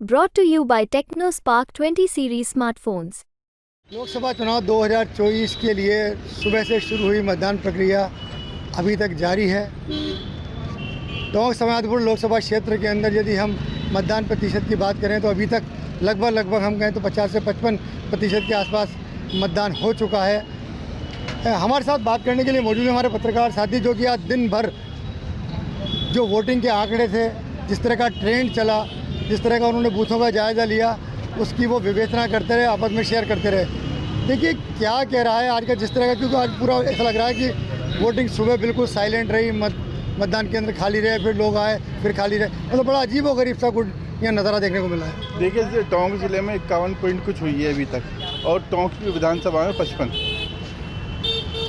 Brought to you by TechnoSpark 20 series smartphones. Lok Sabha चुनाव 2024 के लिए सुबह से शुरू हुई मतदान प्रक्रिया अभी तक जारी है। टोंक समाधपुर लोकसभा क्षेत्र के अंदर यदि हम मतदान प्रतिशत की बात करें तो अभी तक लगभग हम कहें तो 50 से 55% के आसपास मतदान हो चुका है। हमारे साथ बात करने के लिए मौजूद है हमारे पत्रकार साथी, जो कि आज दिन भर जो वोटिंग के आंकड़े थे, जिस तरह का ट्रेंड चला, जिस तरह का उन्होंने बूथों का जायज़ा लिया, उसकी वो विवेचना करते रहे, आपस में शेयर करते रहे। देखिए क्या कह रहा है आज का, जिस तरह का, क्योंकि आज पूरा ऐसा लग रहा है कि वोटिंग सुबह बिल्कुल साइलेंट रही, मतदान केंद्र खाली रहे, फिर लोग आए, फिर खाली रहे, मतलब बड़ा अजीब और गरीब सा कुछ यहाँ नज़ारा देखने को मिला है। देखिए टोंक ज़िले में 51 पॉइंट कुछ हुई है अभी तक, और टोंक की विधानसभा में 55।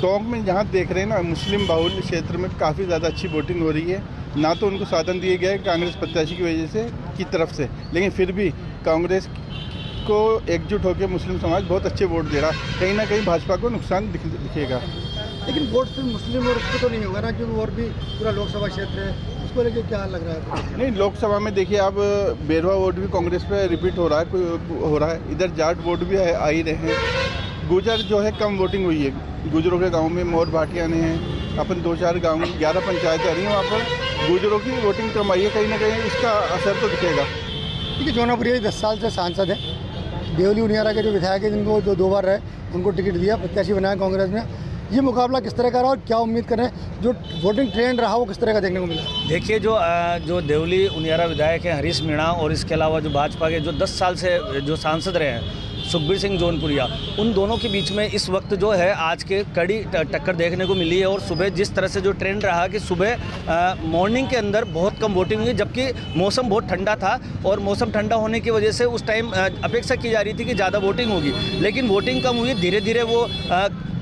टोंक में जहाँ देख रहे हैं ना, मुस्लिम बाहुल्य क्षेत्र में काफ़ी ज़्यादा अच्छी वोटिंग हो रही है। ना तो उनको साधन दिए गए कांग्रेस प्रत्याशी की वजह से की तरफ से, लेकिन फिर भी कांग्रेस को एकजुट होकर मुस्लिम समाज बहुत अच्छे वोट दे रहा है। कहीं ना कहीं भाजपा को नुकसान दिखेगा। लेकिन वोट सिर्फ मुस्लिम और उसको तो नहीं होगा ना, क्योंकि और भी पूरा लोकसभा क्षेत्र है, उसको लेकर क्या लग रहा है? नहीं, लोकसभा में देखिए अब बेरवा वोट भी कांग्रेस पे रिपीट हो रहा है, इधर जाट वोट भी आ ही रहे हैं। गुजर जो है कम वोटिंग हुई है, गुजरों के गांव में मोर भाटिया ने हैं, अपन 2-4 गांव में 11 पंचायतें आ रही हैं, वहाँ पर गुजरों की वोटिंग कम आई है। कहीं ना कहीं इसका असर तो दिखेगा। देखिए जौनपुर 10 साल से सांसद है, देवली उनियारा के जो विधायक हैं, जिनको जो 2 बार रहे, उनको टिकट दिया, प्रत्याशी बनाया कांग्रेस ने। ये मुकाबला किस तरह का रहा और क्या उम्मीद करें, जो वोटिंग ट्रेंड रहा वो किस तरह का देखने को मिला? देखिए जो देवली उनियारा विधायक हैं हरीश मीणा, और इसके अलावा जो भाजपा के जो 10 साल से जो सांसद रहे हैं सुखबीर सिंह जौनपुरिया, उन दोनों के बीच में इस वक्त जो है आज के कड़ी टक्कर देखने को मिली है। और सुबह जिस तरह से जो ट्रेंड रहा कि सुबह मॉर्निंग के अंदर बहुत कम वोटिंग हुई, जबकि मौसम बहुत ठंडा था, और मौसम ठंडा होने की वजह से उस टाइम अपेक्षा की जा रही थी कि ज़्यादा वोटिंग होगी, लेकिन वोटिंग कम हुई। धीरे धीरे वो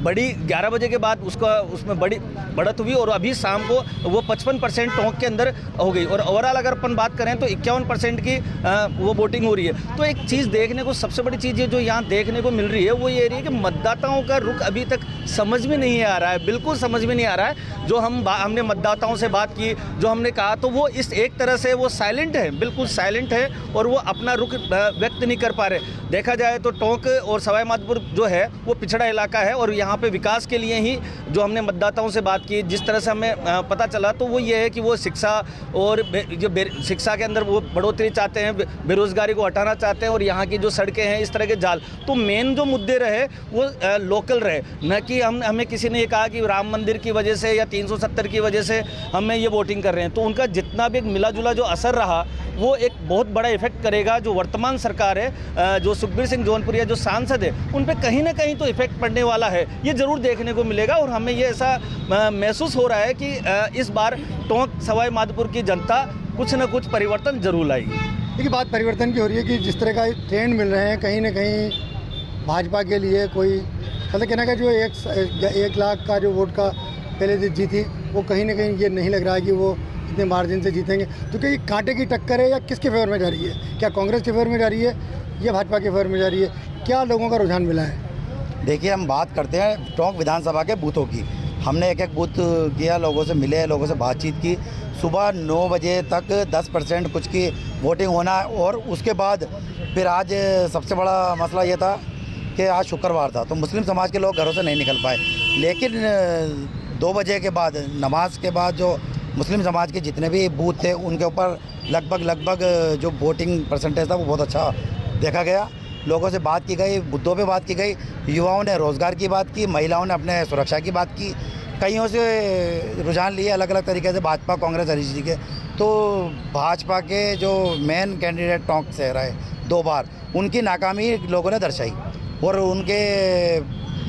बड़ी 11 बजे के बाद उसमें बड़ी बढ़त हुई, और अभी शाम को वो 55% टोंक के अंदर हो गई। और ओवरऑल अगर अपन बात करें तो 51% की वो वोटिंग हो रही है। तो एक चीज़ देखने को, सबसे बड़ी चीज़ जो यहाँ देखने को मिल रही है वो ये रही है कि मतदाताओं का रुख अभी तक समझ में नहीं आ रहा है, बिल्कुल समझ में नहीं आ रहा है। जो हमने मतदाताओं से बात की, जो हमने कहा, तो वो इस एक तरह से वो साइलेंट है, बिल्कुल साइलेंट है, और वो अपना रुख व्यक्त नहीं कर पा रहे। देखा जाए तो टोंक और सवाई माधोपुर जो है वो पिछड़ा इलाका है, और यहाँ पे विकास के लिए ही जो हमने मतदाताओं से बात की, जिस तरह से हमें पता चला, तो वो ये है कि वो शिक्षा और जो शिक्षा के अंदर वो बढ़ोतरी चाहते हैं, बेरोजगारी को हटाना चाहते हैं, और यहाँ की जो सड़कें हैं, इस तरह के जाल, तो मेन जो मुद्दे रहे वो लोकल रहे, न कि हमें किसी ने ये कहा कि राम मंदिर की वजह से या 370 की वजह से हमें ये वोटिंग कर रहे हैं। तो उनका जितना भी एक मिला जुला जो असर रहा, वो एक बहुत बड़ा इफेक्ट करेगा। जो वर्तमान सरकार है, जो सुखबीर सिंह जौनपुरिया जो सांसद है, उन पे कहीं ना कहीं तो इफेक्ट पड़ने वाला है, ये जरूर देखने को मिलेगा। और हमें ये ऐसा महसूस हो रहा है कि इस बार टोंक सवाई माधोपुर की जनता कुछ न कुछ परिवर्तन जरूर लाएगी। देखिए बात परिवर्तन की हो रही है कि जिस तरह का ट्रेंड मिल रहे हैं, कहीं ना कहीं भाजपा के लिए कोई मतलब कहना का जो 1 लाख का जो वोट का पहले जीती, वो कहीं ना कहीं ये नहीं लग रहा है कि वो इतने मार्जिन से जीतेंगे। तो क्या ये कांटे की टक्कर है या किसके फेवर में जा रही है? क्या कांग्रेस के फेवर में जा रही है या भाजपा के फेवर में जा रही है? क्या लोगों का रुझान मिला है? देखिए हम बात करते हैं टोंक विधानसभा के बूथों की। हमने एक बूथ किया, लोगों से मिले, लोगों से बातचीत की। सुबह 9 बजे तक 10% कुछ की वोटिंग होना, और उसके बाद फिर आज सबसे बड़ा मसला ये था कि आज शुक्रवार था, तो मुस्लिम समाज के लोग घरों से नहीं निकल पाए। लेकिन 2 बजे के बाद, नमाज के बाद, जो मुस्लिम समाज के जितने भी बूथ थे उनके ऊपर लगभग जो वोटिंग परसेंटेज था वो बहुत अच्छा देखा गया। लोगों से बात की गई, मुद्दों पे बात की गई, युवाओं ने रोज़गार की बात की, महिलाओं ने अपने सुरक्षा की बात की, कईयों से रुझान लिए अलग अलग तरीके से, भाजपा कांग्रेस हरीश जी के। तो भाजपा के जो मेन कैंडिडेट टोंक से रहे 2 बार, उनकी नाकामी लोगों ने दर्शाई, और उनके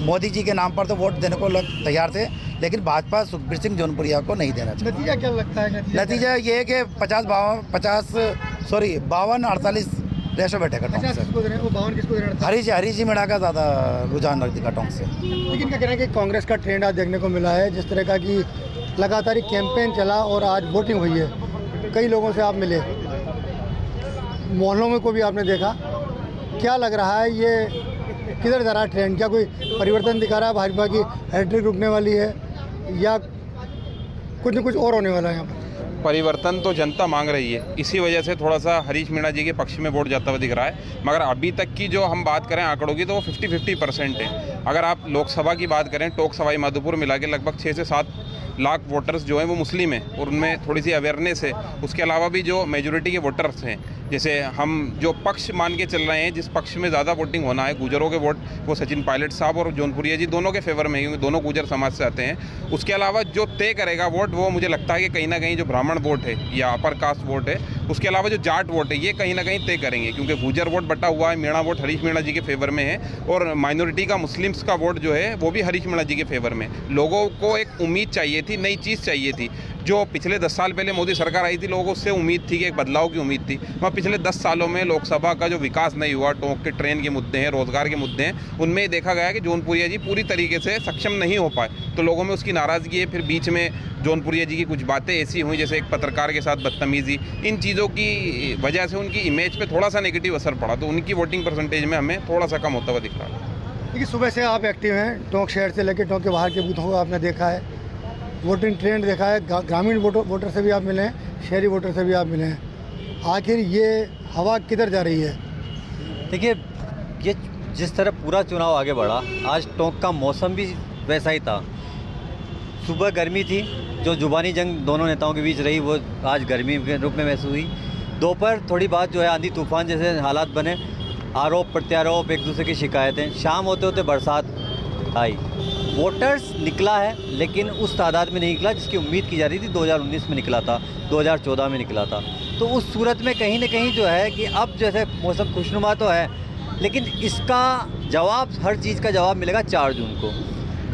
मोदी जी के नाम पर तो वोट देने को तैयार थे, लेकिन भाजपा सुखबीर सिंह जौनपुरिया को नहीं देना चाहिए। नतीजा क्या लगता है? नतीजा ये है कि 52-48 रेशो बैठेगा टोंक से। वो 52 किसको देना? हरीश जी मीणा का ज़्यादा रुझान दिखा टोंक से। लेकिन क्या कहना है कि कांग्रेस का ट्रेंड आज देखने को मिला है, जिस तरह का कि लगातार कैंपेन चला और आज वोटिंग हुई है, कई लोगों से आप मिले, मोहल्लों में को भी आपने देखा, क्या लग रहा है ये किधर जा रहा है ट्रेंड? क्या कोई परिवर्तन दिखा रहा है? भाजपा की हैट्रिक रुकने वाली है या कुछ न कुछ और होने वाला है यहाँ पर? परिवर्तन तो जनता मांग रही है, इसी वजह से थोड़ा सा हरीश मीणा जी के पक्ष में वोट जाता हुआ दिख रहा है। मगर अभी तक की जो हम बात करें आंकड़ों की तो वो 50-50% है। अगर आप लोकसभा की बात करें, टोंक सवाई माधोपुर मिला के लगभग 6 से 7 लाख वोटर्स जो हैं वो मुस्लिम हैं और उनमें थोड़ी सी अवेयरनेस है। उसके अलावा भी जो मेजॉरिटी के वोटर्स हैं, जैसे हम जो पक्ष मान के चल रहे हैं, जिस पक्ष में ज़्यादा वोटिंग होना है, गुजरों के वोट वो सचिन पायलट साहब और जौनपुरिया जी दोनों के फेवर में, क्योंकि दोनों गुजर समाज से आते हैं। उसके अलावा जो तय करेगा वोट वो मुझे लगता है कि कहीं ना कहीं जो ब्राह्मण वोट है या अपर कास्ट वोट है, उसके अलावा जो जाट वोट है, ये कहीं ना कहीं तय करेंगे, क्योंकि गुजर वोट बटा हुआ है, मीणा वोट हरीश मीणा जी के फेवर में है और माइनॉरिटी का मुस्लिम्स का वोट जो है वो भी हरीश मीणा जी के फेवर में। लोगों को एक उम्मीद चाहिए थी, नई चीज़ चाहिए थी। जो पिछले 10 साल पहले मोदी सरकार आई थी, लोगों को उससे उम्मीद थी कि एक बदलाव की उम्मीद थी। वहाँ पिछले 10 सालों में लोकसभा का जो विकास नहीं हुआ, टोंक के ट्रेन के मुद्दे हैं, रोजगार के मुद्दे हैं, उनमें देखा गया कि जौनपुरिया जी पूरी तरीके से सक्षम नहीं हो पाए, तो लोगों में उसकी नाराज़गी है। फिर बीच में जौनपुरिया जी की कुछ बातें ऐसी हुई, जैसे एक पत्रकार के साथ बदतमीजी, इन चीज़ों की वजह से उनकी इमेज पे थोड़ा सा नेगेटिव असर पड़ा, तो उनकी वोटिंग परसेंटेज में हमें थोड़ा सा कम होता हुआ दिख रहा है। देखिए, सुबह से आप एक्टिव हैं, टोंक शहर से लेकर टोंक के बाहर के बूथों को आपने देखा है, वोटिंग ट्रेंड देखा है, ग्रामीण वोटर से भी आप मिले हैं, शहरी वोटर से भी आप मिले हैं। आखिर ये हवा किधर जा रही है? देखिए, ये जिस तरह पूरा चुनाव आगे बढ़ा, आज टोंक का मौसम भी वैसा ही था। सुबह गर्मी थी, जो जुबानी जंग दोनों नेताओं के बीच रही वो आज गर्मी के रूप में महसूस हुई। दोपहर थोड़ी बात जो है आंधी तूफान जैसे हालात बने, आरोप प्रत्यारोप, एक दूसरे की शिकायतें। शाम होते होते बरसात आई। वोटर्स निकला है, लेकिन उस तादाद में नहीं निकला जिसकी उम्मीद की जा रही थी। 2019 में निकला था, 2014 में निकला था। तो उस सूरत में कहीं न कहीं जो है कि अब जैसे मौसम खुशनुमा तो है, लेकिन इसका जवाब, हर चीज़ का जवाब मिलेगा 4 जून को।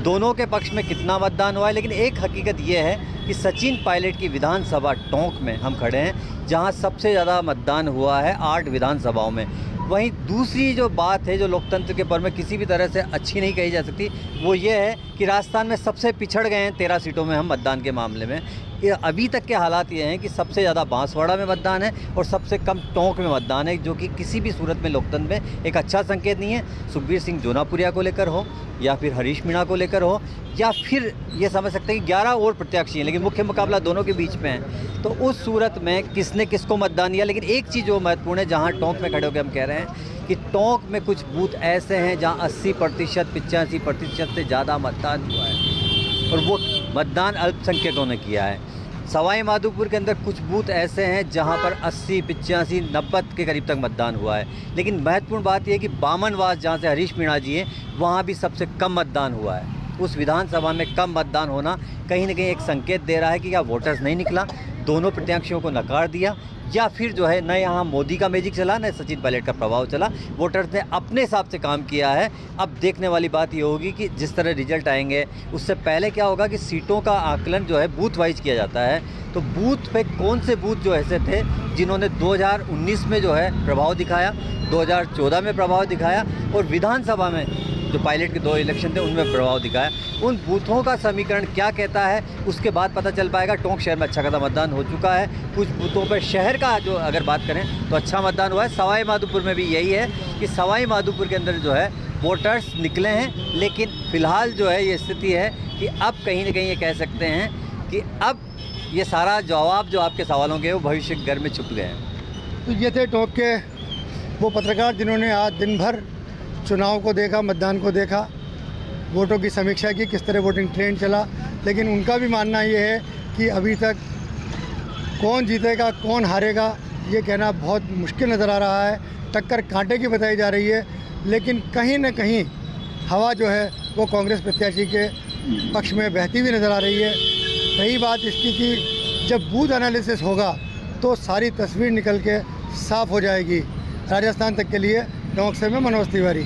दोनों के पक्ष में कितना मतदान हुआ है, लेकिन एक हकीकत ये है कि सचिन पायलट की विधानसभा टोंक में हम खड़े हैं, जहां सबसे ज़्यादा मतदान हुआ है 8 विधानसभाओं में। वहीं दूसरी जो बात है, जो लोकतंत्र के पर में किसी भी तरह से अच्छी नहीं कही जा सकती, वो ये है कि राजस्थान में सबसे पिछड़ गए हैं 13 सीटों में हम मतदान के मामले में। ये अभी तक के हालात ये हैं कि सबसे ज़्यादा बांसवाड़ा में मतदान है और सबसे कम टोंक में मतदान है, जो कि किसी भी सूरत में लोकतंत्र में एक अच्छा संकेत नहीं है। सुखबीर सिंह जोनापुरिया को लेकर हो या फिर हरीश मीणा को लेकर हो, या फिर ये समझ सकते हैं कि 11 और प्रत्याशी हैं, लेकिन मुख्य मुकाबला दोनों के बीच में है। तो उस सूरत में किसने किसको मतदान दिया। लेकिन एक चीज़ जो महत्वपूर्ण है, जहाँ टोंक में खड़े होकर हम कह रहे हैं कि टोंक में कुछ बूथ ऐसे हैं जहाँ 80%, 85% से ज़्यादा मतदान हुआ है और वो मतदान अल्पसंख्यकों ने किया है। सवाई माधोपुर के अंदर कुछ बूथ ऐसे हैं जहां पर 80, 85, 90 के करीब तक मतदान हुआ है। लेकिन महत्वपूर्ण बात यह है कि बामनवास, जहां से हरीश मीणा जी हैं, वहां भी सबसे कम मतदान हुआ है। उस विधानसभा में कम मतदान होना कहीं ना कहीं एक संकेत दे रहा है कि क्या वोटर्स नहीं निकला, दोनों प्रत्याशियों को नकार दिया, या फिर जो है न यहाँ मोदी का मैजिक चला न सचिन पायलट का प्रभाव चला। वोटर्स ने अपने हिसाब से काम किया है। अब देखने वाली बात ये होगी कि जिस तरह रिजल्ट आएंगे, उससे पहले क्या होगा कि सीटों का आकलन जो है बूथ वाइज किया जाता है। तो बूथ पे कौन से बूथ जो ऐसे थे जिन्होंने 2019 में जो है प्रभाव दिखाया, 2014 में प्रभाव दिखाया और विधानसभा में जो पायलट के 2 इलेक्शन थे उनमें प्रभाव दिखाया, उन बूथों का समीकरण क्या कहता है उसके बाद पता चल पाएगा। टोंक शहर में अच्छा खासा मतदान हो चुका है, कुछ बूथों पर शहर का जो अगर बात करें तो अच्छा मतदान हुआ है। सवाई माधोपुर में भी यही है कि सवाई माधोपुर के अंदर जो है वोटर्स निकले हैं, लेकिन फ़िलहाल जो है ये स्थिति है कि अब कहीं ना कहीं ये कह सकते हैं कि अब ये सारा जवाब जो आपके सवालों के वो भविष्य के घर में छुप गए हैं। तो ये थे टोंक के वो पत्रकार जिन्होंने आज दिन भर चुनाव को देखा, मतदान को देखा, वोटों की समीक्षा की, किस तरह वोटिंग ट्रेंड चला। लेकिन उनका भी मानना ये है कि अभी तक कौन जीतेगा कौन हारेगा ये कहना बहुत मुश्किल नज़र आ रहा है। टक्कर कांटे की बताई जा रही है, लेकिन कहीं न कहीं हवा जो है वो कांग्रेस प्रत्याशी के पक्ष में बहती हुई नज़र आ रही है। रही बात इसकी कि जब बूथ एनालिसिस होगा तो सारी तस्वीर निकल के साफ हो जाएगी। राजस्थान तक के लिए टोंक से मैं मनोज तिवारी।